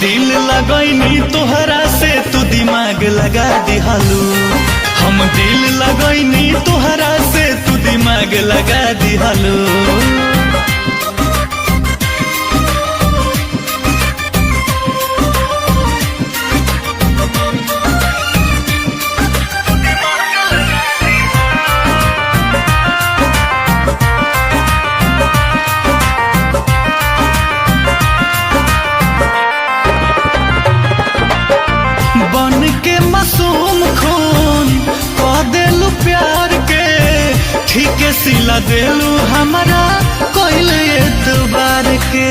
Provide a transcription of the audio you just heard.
दिल लगैनी तोहरा से तू दिमाग लगा दिहालू। हम दिल लगैनी तोहरा से तू दिमाग लगा दिहालू। बन के मासूम खून कह देलू प्यार के, ठीक सिला देलू हमारा कोई एतबार के।